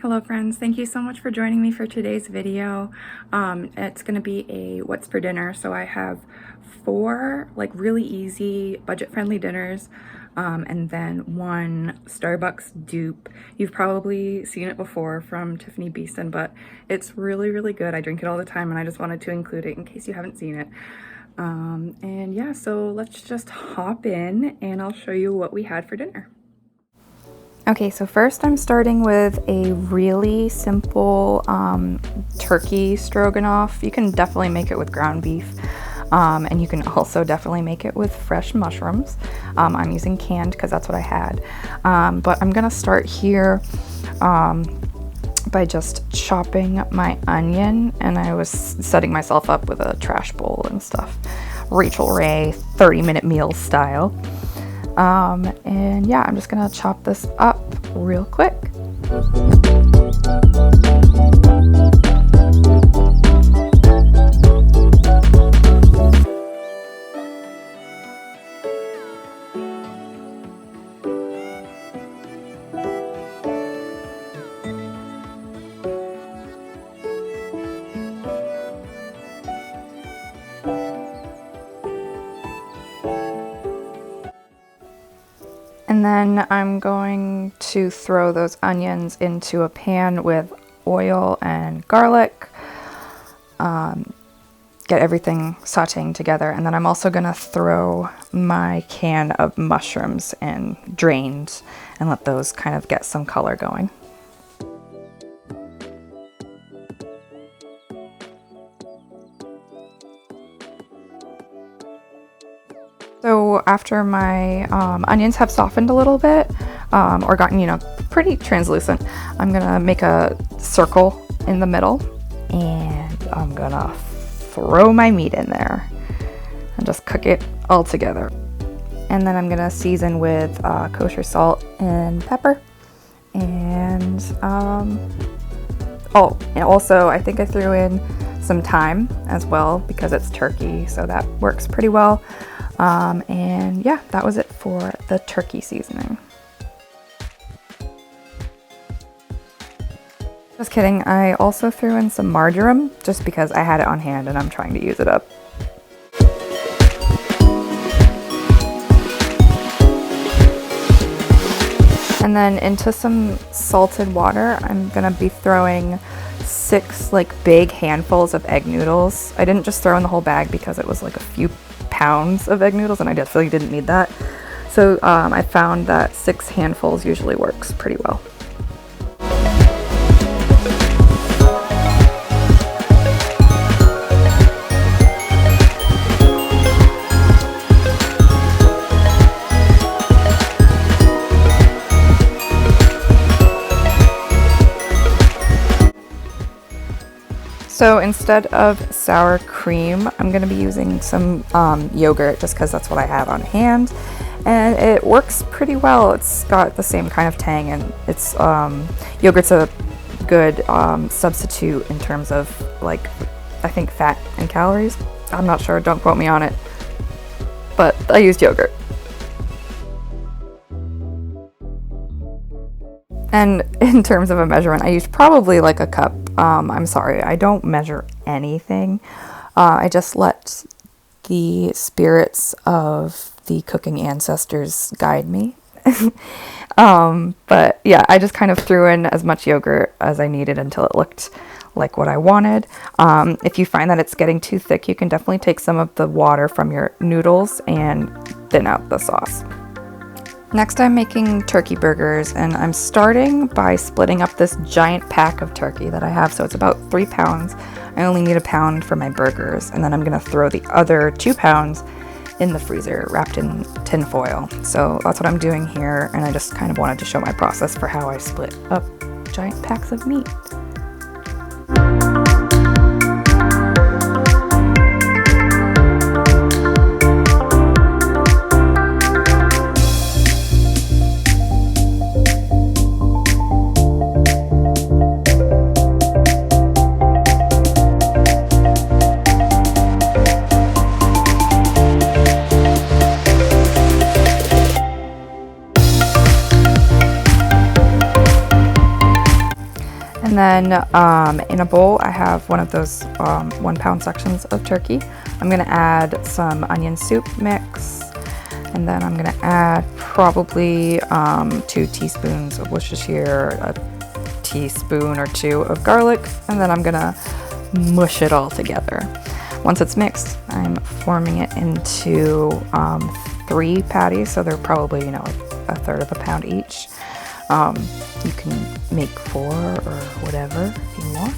Hello friends, thank you so much for joining me for today's video. It's going to be a what's for dinner, so I have 4 like really easy budget-friendly dinners and then 1 Starbucks dupe. You've probably seen it before from Tiffany Beeston, but it's really good. I drink it all the time and I just wanted to include it in case you haven't seen it. And yeah, so let's just hop in and I'll show you what we had for dinner. Okay, so first I'm starting with a really simple turkey stroganoff. You can definitely make it with ground beef, and you can also definitely make it with fresh mushrooms. I'm using canned because that's what I had, but I'm gonna start here by just chopping my onion, and I was setting myself up with a trash bowl and stuff. Rachel Ray 30-minute meal style. And yeah, I'm just gonna chop this up real quick. And then I'm going to throw those onions into a pan with oil and garlic, get everything sauteing together. And then I'm also gonna throw my can of mushrooms in drained and let those kind of get some color going. So after my onions have softened a little bit, or gotten, you know, pretty translucent, I'm gonna make a circle in the middle and I'm gonna throw my meat in there and just cook it all together. And then I'm gonna season with kosher salt and pepper. And oh, and also I think I threw in some thyme as well because it's turkey, so that works pretty well. And yeah, that was it for the turkey seasoning. Just kidding, I also threw in some marjoram just because I had it on hand and I'm trying to use it up. And then into some salted water, I'm gonna be throwing 6 like big handfuls of egg noodles. I didn't just throw in the whole bag because it was like a few pounds of egg noodles and I definitely didn't need that. So I found that 6 handfuls usually works pretty well. So instead of sour cream, I'm going to be using some yogurt just because that's what I have on hand. And it works pretty well. It's got the same kind of tang, and it's yogurt's a good substitute in terms of, like, I think fat and calories. I'm not sure, don't quote me on it. But I used yogurt. And in terms of a measurement, I used probably like a cup. I'm sorry, I don't measure anything. I just let the spirits of the cooking ancestors guide me. But yeah, I just kind of threw in as much yogurt as I needed until it looked like what I wanted. If you find that it's getting too thick, you can definitely take some of the water from your noodles and thin out the sauce. Next, I'm making turkey burgers, and I'm starting by splitting up this giant pack of turkey that I have. So it's about 3 pounds. I only need 1 pound for my burgers, and then I'm gonna throw the other 2 pounds in the freezer wrapped in tin foil. So that's what I'm doing here, and I just kind of wanted to show my process for how I split up giant packs of meat. And then in a bowl, I have one of those 1 pound sections of turkey. I'm gonna add some onion soup mix, and then I'm gonna add probably 2 teaspoons of Worcestershire, a teaspoon or 2 of garlic, and then I'm gonna mush it all together. Once it's mixed, I'm forming it into 3 patties, so they're probably, like 1/3 pound each. You can make 4 or whatever if you want.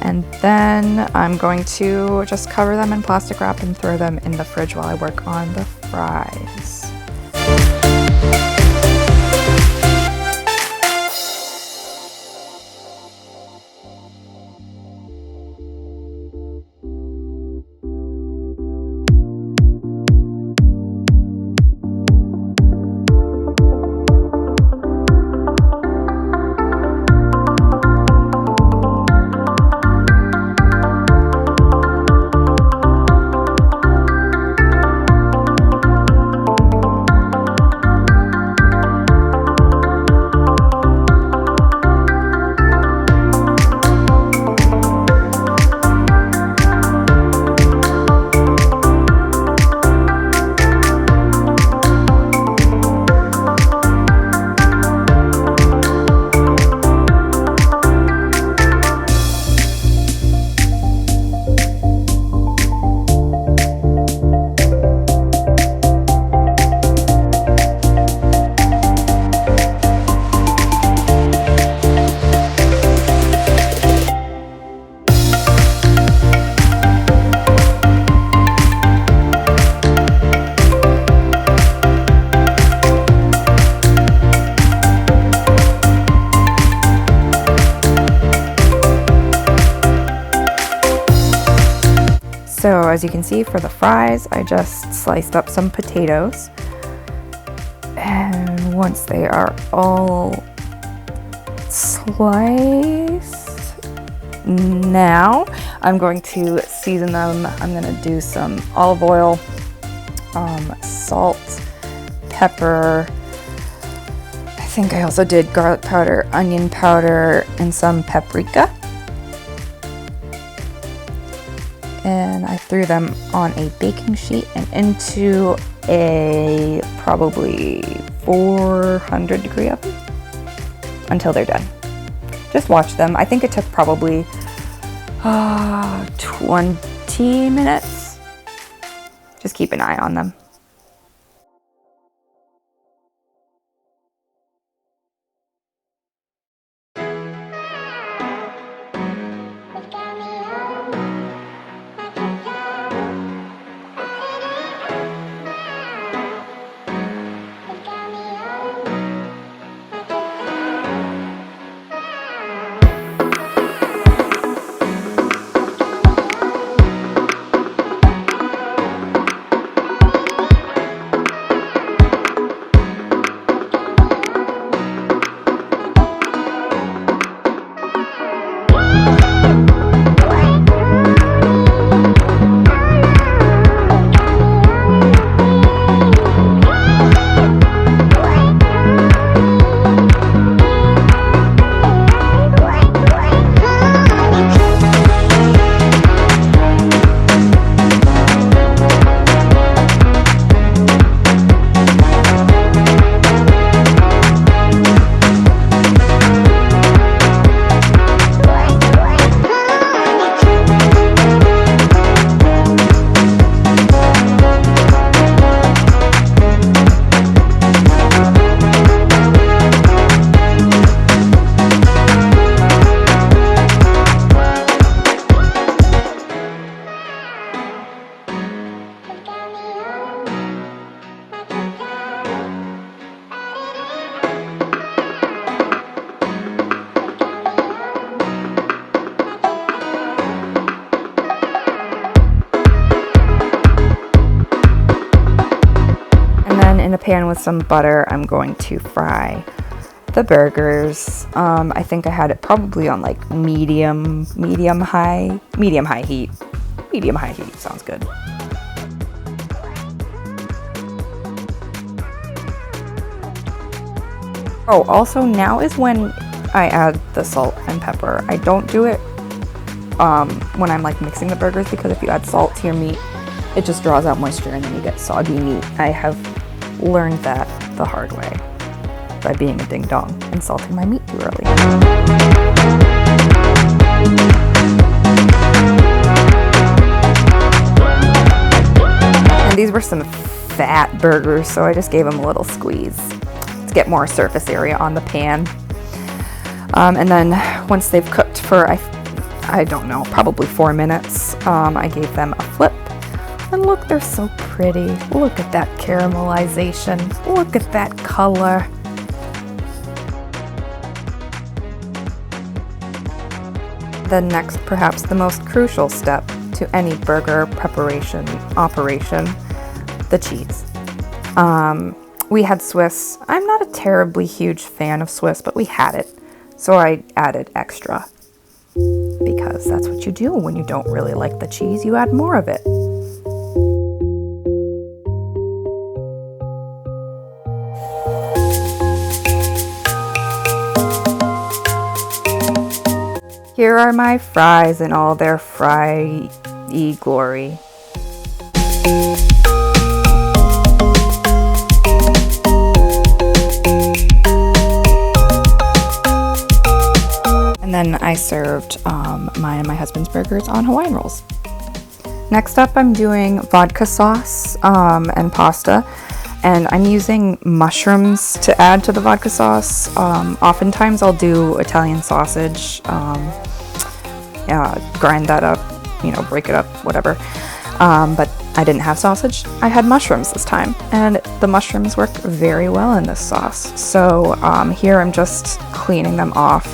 And then I'm going to just cover them in plastic wrap and throw them in the fridge while I work on the fries. So as you can see, for the fries, I just sliced up some potatoes. And once they are all sliced, now I'm going to season them. I'm going to do some olive oil, salt, pepper. I think I also did garlic powder, onion powder, and some paprika. And I threw them on a baking sheet and into a probably 400-degree oven until they're done. Just watch them. I think it took probably 20 minutes. Just keep an eye on them. In a pan with some butter, I'm going to fry the burgers. I think I had it probably on like medium high heat. Medium high heat sounds good. Oh, also now is when I add the salt and pepper. I don't do it when I'm like mixing the burgers, because if you add salt to your meat, it just draws out moisture and then you get soggy meat. I have learned that the hard way by being a ding dong and salting my meat too early. And these were some fat burgers, so I just gave them a little squeeze to get more surface area on the pan. And then once they've cooked for, I don't know, probably 4 minutes, I gave them a flip. And look, they're so pretty. Look at that caramelization. Look at that color. Then next, perhaps the most crucial step to any burger preparation operation, the cheese. We had Swiss. I'm not a terribly huge fan of Swiss, but we had it. So I added extra, because that's what you do when you don't really like the cheese. You add more of it. Here are my fries in all their fry-y glory. And then I served mine and my husband's burgers on Hawaiian rolls. Next up, I'm doing vodka sauce and pasta. And I'm using mushrooms to add to the vodka sauce. Oftentimes I'll do Italian sausage, grind that up, break it up, whatever. But I didn't have sausage. I had mushrooms this time, and the mushrooms work very well in this sauce. So here I'm just cleaning them off.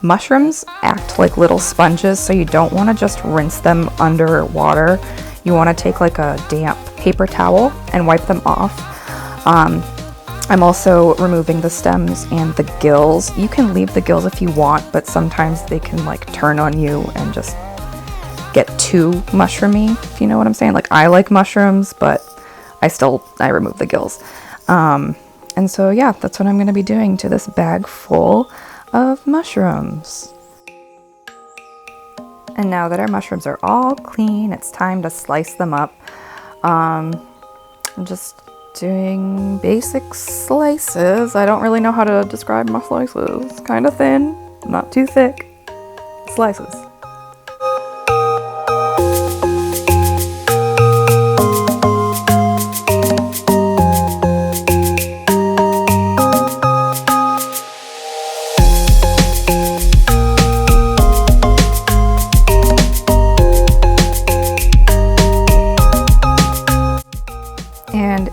Mushrooms act like little sponges, so you don't want to just rinse them under water. You want to take like a damp paper towel and wipe them off. I'm also removing the stems and the gills. You can leave the gills if you want, but sometimes they can like turn on you and just get too mushroomy, if you know what I'm saying. Like, I like mushrooms, but I remove the gills. And so yeah, that's what I'm going to be doing to this bag full of mushrooms. And now that our mushrooms are all clean, it's time to slice them up. I'm just doing basic slices. I don't really know how to describe my slices. Kind of thin, not too thick. Slices.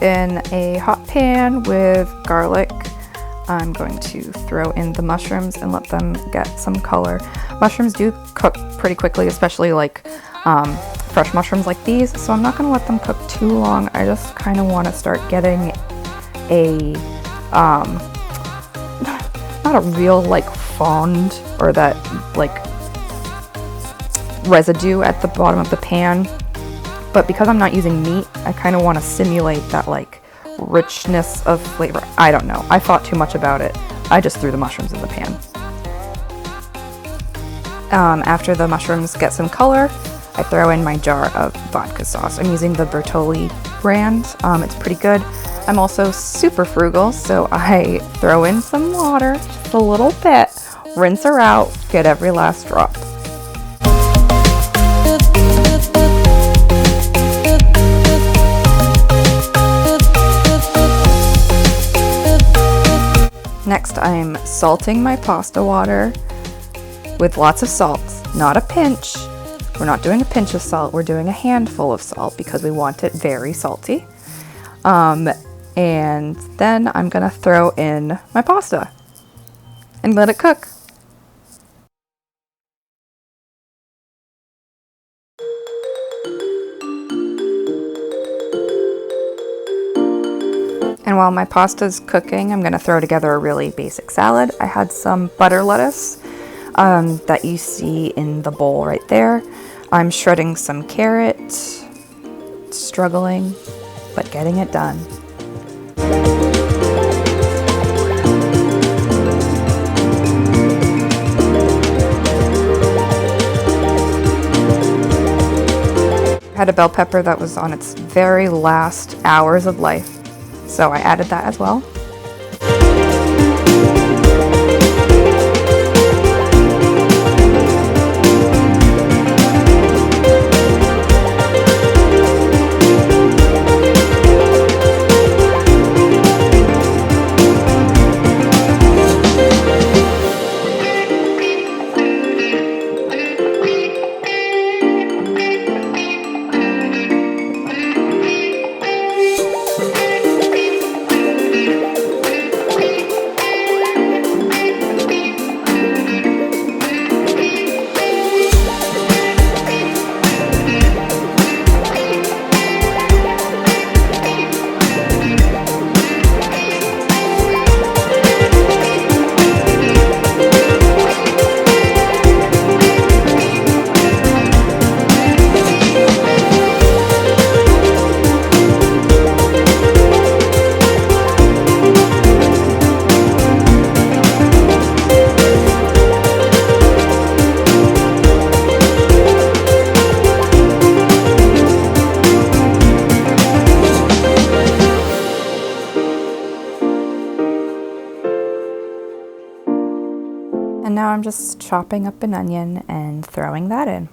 In a hot pan with garlic, I'm going to throw in the mushrooms and let them get some color. Mushrooms do cook pretty quickly, especially like fresh mushrooms like these, so I'm not going to let them cook too long. I just kind of want to start getting a not a real like fond or that like residue at the bottom of the pan. But because I'm not using meat, I kind of want to simulate that like richness of flavor. I don't know. I thought too much about it. I just threw the mushrooms in the pan. After the mushrooms get some color, I throw in my jar of vodka sauce. I'm using the Bertolli brand. It's pretty good. I'm also super frugal, so I throw in some water, just a little bit, rinse her out, get every last drop. Next, I'm salting my pasta water with lots of salt, not a pinch. We're not doing a pinch of salt, we're doing a handful of salt because we want it very salty. And then I'm gonna throw in my pasta and let it cook. And while my pasta's cooking, I'm gonna throw together a really basic salad. I had some butter lettuce that you see in the bowl right there. I'm shredding some carrot, struggling, but getting it done. I had a bell pepper that was on its very last hours of life, so I added that as well. And now I'm just chopping up an onion and throwing that in.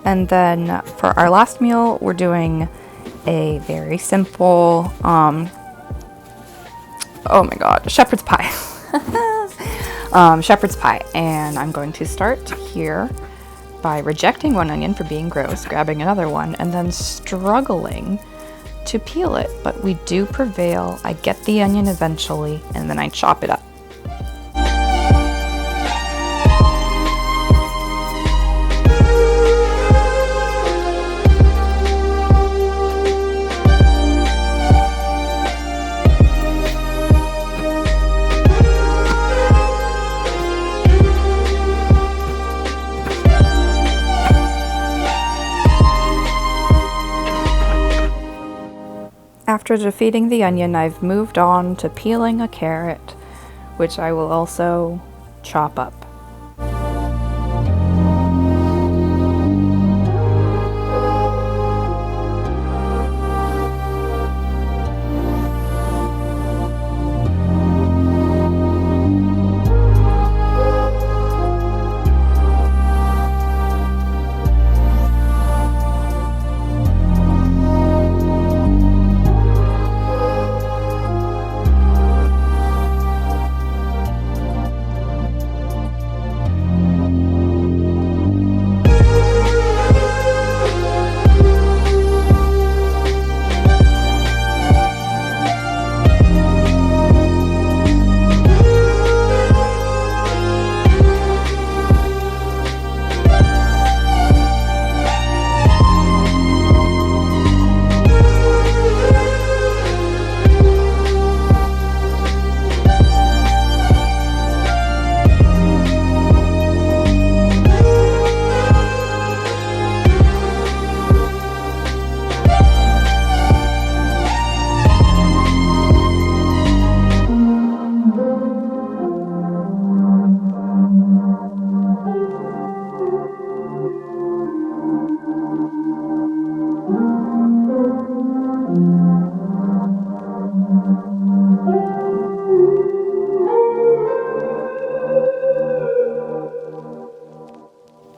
And then for our last meal, we're doing a very simple, oh my god, shepherd's pie. Shepherd's pie. And I'm going to start here by rejecting one onion for being gross, grabbing another one, and then struggling to peel it. But we do prevail. I get the onion eventually, and then I chop it up. After defeating the onion, I've moved on to peeling a carrot, which I will also chop up.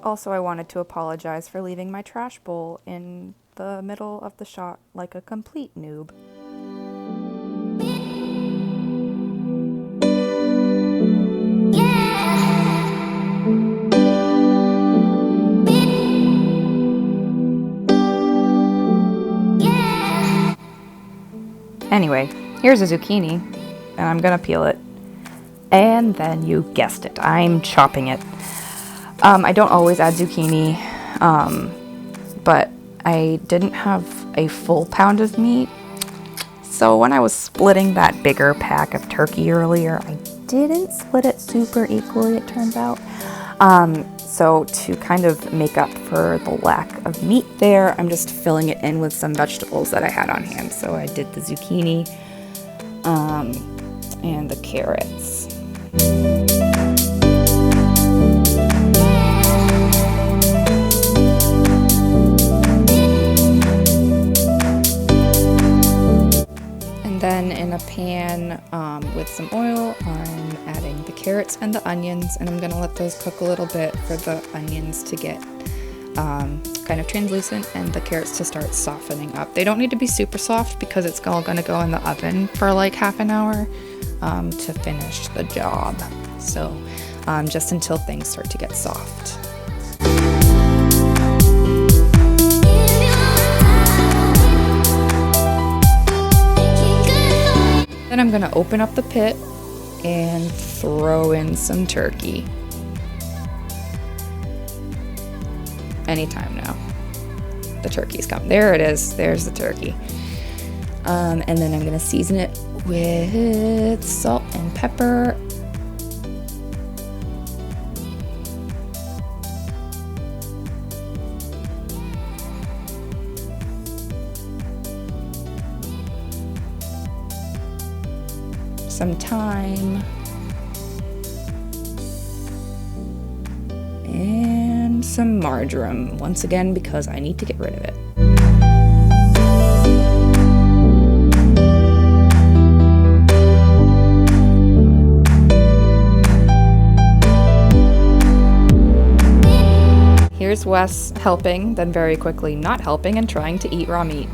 Also, I wanted to apologize for leaving my trash bowl in the middle of the shot like a complete noob. Anyway, here's a zucchini, and I'm gonna peel it. And then you guessed it, I'm chopping it. I don't always add zucchini, but I didn't have a full pound of meat. So when I was splitting that bigger pack of turkey earlier, I didn't split it super equally, it turns out. So to kind of make up for the lack of meat there, I'm just filling it in with some vegetables that I had on hand. So I did the zucchini and the carrots. Then in a pan with some oil, I'm adding the carrots and the onions, and I'm going to let those cook a little bit for the onions to get kind of translucent and the carrots to start softening up. They don't need to be super soft because it's all going to go in the oven for like half an hour to finish the job. So just until things start to get soft. Then I'm going to open up the pit and throw in some turkey. Anytime now. The turkey's come. There it is. There's the turkey. And then I'm going to season it with salt and pepper. Some thyme, and some marjoram, once again because I need to get rid of it. Here's Wes helping, then very quickly not helping and trying to eat raw meat.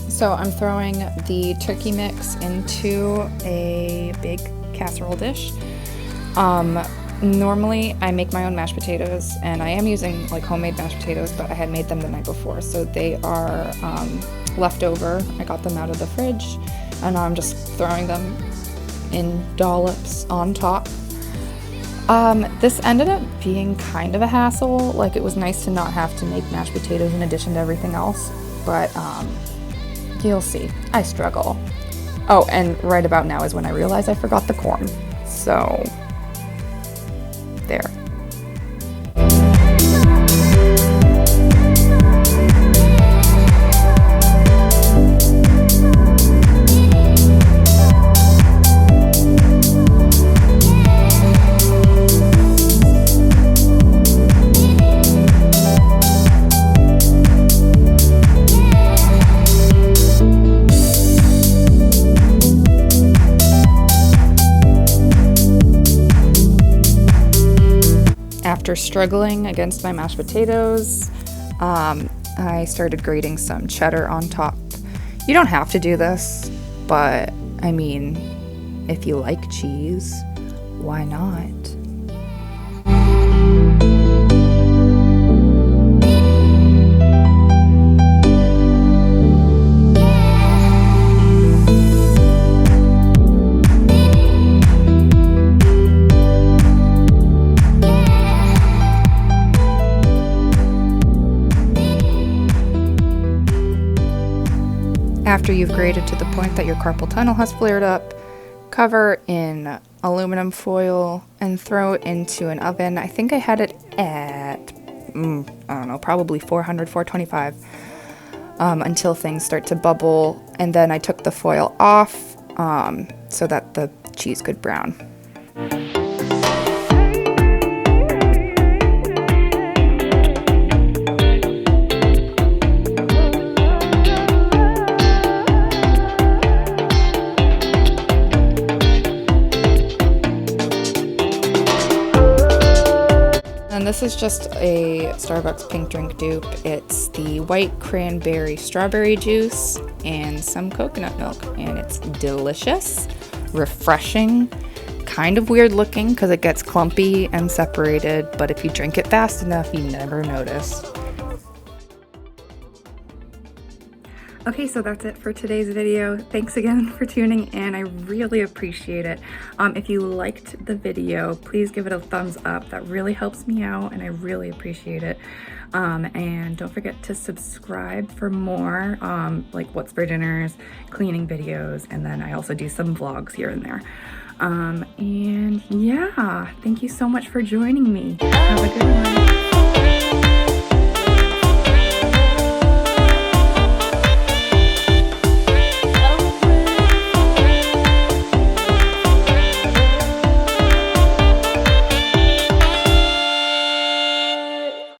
So I'm throwing the turkey mix into a big casserole dish. Normally I make my own mashed potatoes, and I am using like homemade mashed potatoes, but I had made them the night before, so they are left over. I got them out of the fridge, and now I'm just throwing them in dollops on top. This ended up being kind of a hassle. Like, it was nice to not have to make mashed potatoes in addition to everything else, but you'll see, I struggle. Oh, and right about now is when I realize I forgot the corn. So, there. After struggling against my mashed potatoes, I started grating some cheddar on top. You don't have to do this, but I mean, if you like cheese, why not? After you've grated to the point that your carpal tunnel has flared up, cover in aluminum foil and throw it into an oven. I think I had it at, I don't know, probably 400, 425, until things start to bubble. And then I took the foil off so that the cheese could brown. And this is just a Starbucks pink drink dupe. It's the white cranberry strawberry juice and some coconut milk, and it's delicious, refreshing, kind of weird looking because it gets clumpy and separated, but if you drink it fast enough, you never notice. Okay, so that's it for today's video. Thanks again for tuning in. I really appreciate it. If you liked the video, please give it a thumbs up. That really helps me out and I really appreciate it. And don't forget to subscribe for more like what's for dinners, cleaning videos, and then I also do some vlogs here and there. And yeah, thank you so much for joining me. Have a good one.